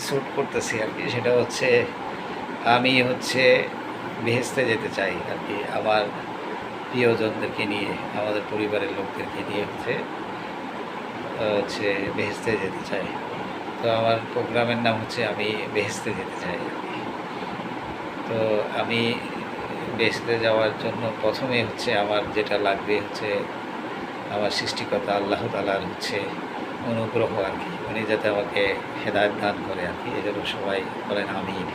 Shoot করতেছি আর কি, সেটা হচ্ছে আমি হচ্ছে বেহেশতে যেতে চাই আর কি, আমার প্রিয়জনদেরকে নিয়ে, আমাদের পরিবারের লোকদেরকে নিয়ে হচ্ছে বেহেশতে যেতে চাই। তো আমার প্রোগ্রামের নাম হচ্ছে আমি বেহেশতে যেতে চাই আর কি। তো আমি বেহেশতে যাওয়ার জন্য প্রথমে হচ্ছে আমার যেটা লাগবে হচ্ছে আমার সৃষ্টিকর্তা আল্লাহ তাআলার হচ্ছে অনুগ্রহ আর কি, উনি যাতে আমাকে হেদায়েত দান করে আর কি। এই জন্য সবাই বলেন আমিন,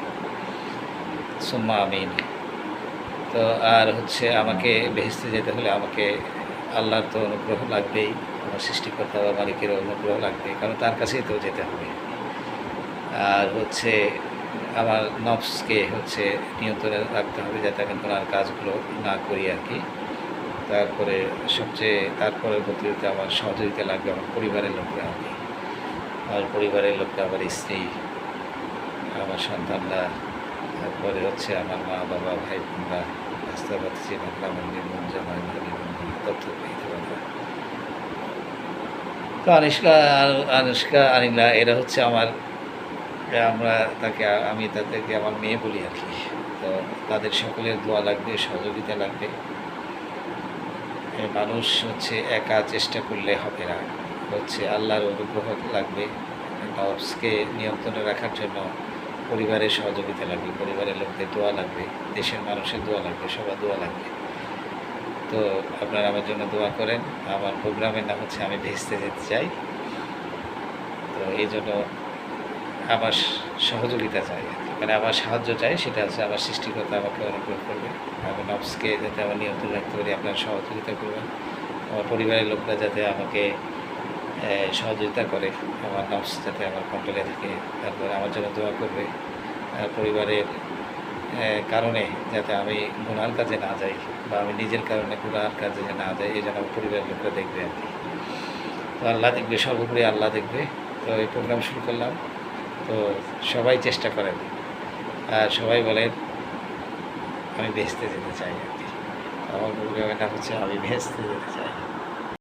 সুম্মা আমিন। তো আর হচ্ছে আমাকে বেহেশতে যেতে হলে আমাকে আল্লাহর তো অনুগ্রহ লাগবেই, আমার সৃষ্টিকর্তা বা মালিকের অনুগ্রহ লাগবে, কারণ তার কাছেই তো যেতে হবে। আর হচ্ছে আমার নফসকে হচ্ছে নিয়ন্ত্রণে রাখতে হবে, যাতে আমি গুনার কাজগুলো না করি আর কি। তারপরে পরবর্তীতে আমার সহযোগিতা লাগবে আমার পরিবারের লোকরা আর কি। আমার পরিবারের লোকরা, আমার স্ত্রী, আমার সন্তানরা, তারপরে হচ্ছে আমার মা বাবা, ভাই বোনরা, রাস্তার পথে যে বাংলা মন্দির, মঞ্জামাই ভাবি বন্ধু, তথ্য তো আনুষ্কা আনিলা, এরা হচ্ছে আমার, আমি তাদেরকে আমার মেয়ে বলি আর কি। তো তাদের সকলের দোয়া লাগবে, সহযোগিতা লাগবে। মানুষ হচ্ছে একা চেষ্টা করলে হবে না, হচ্ছে আল্লাহর অনুগ্রহ লাগবে। নফসকে নিয়ন্ত্রণে রাখার জন্য পরিবারের সহযোগিতা লাগবে, পরিবারের লোকদের দোয়া লাগবে, দেশের মানুষের দোয়া লাগবে, সবার দোয়া লাগবে। তো আপনারা আমার জন্য দোয়া করেন। আমার প্রোগ্রামের নাম হচ্ছে আমি বেহেশতে যেতে চাই। তো এই জন্য আমার সহযোগিতা চাই আর কি, মানে আমার সাহায্য চাই, সেটা হচ্ছে আমার সৃষ্টিকর্তা আমাকে অনুগ্রহ করবে। আমি নফসকে যাতে আমার নিয়ন্ত্রণ রাখতে পারি, আপনারা সহযোগিতা করবেন। আমার পরিবারের লোকরা যাতে আমাকে সহযোগিতা করে, আমার নফস যাতে আমার কন্ট্রোলে থাকে। তারপরে আমার জন্য দোয়া করবে। পরিবারের কারণে যাতে আমি গুনার কাজে না যাই, বা আমি নিজের কারণে গুনার কাজে না যাই, এই জন্য আমার পরিবারের লোকরা দেখবে আর কি। তো আল্লাহ দেখবে, সর্বোপরি আল্লাহ দেখবে। তো এই প্রোগ্রাম শুরু করলাম। তো সবাই চেষ্টা করেন, আর সবাই বলেন আমি বেহেশতে যেতে চাই আর কি। আমার প্রোগ্রামের নাম হচ্ছে আমি বেহেশতে যেতে চাই।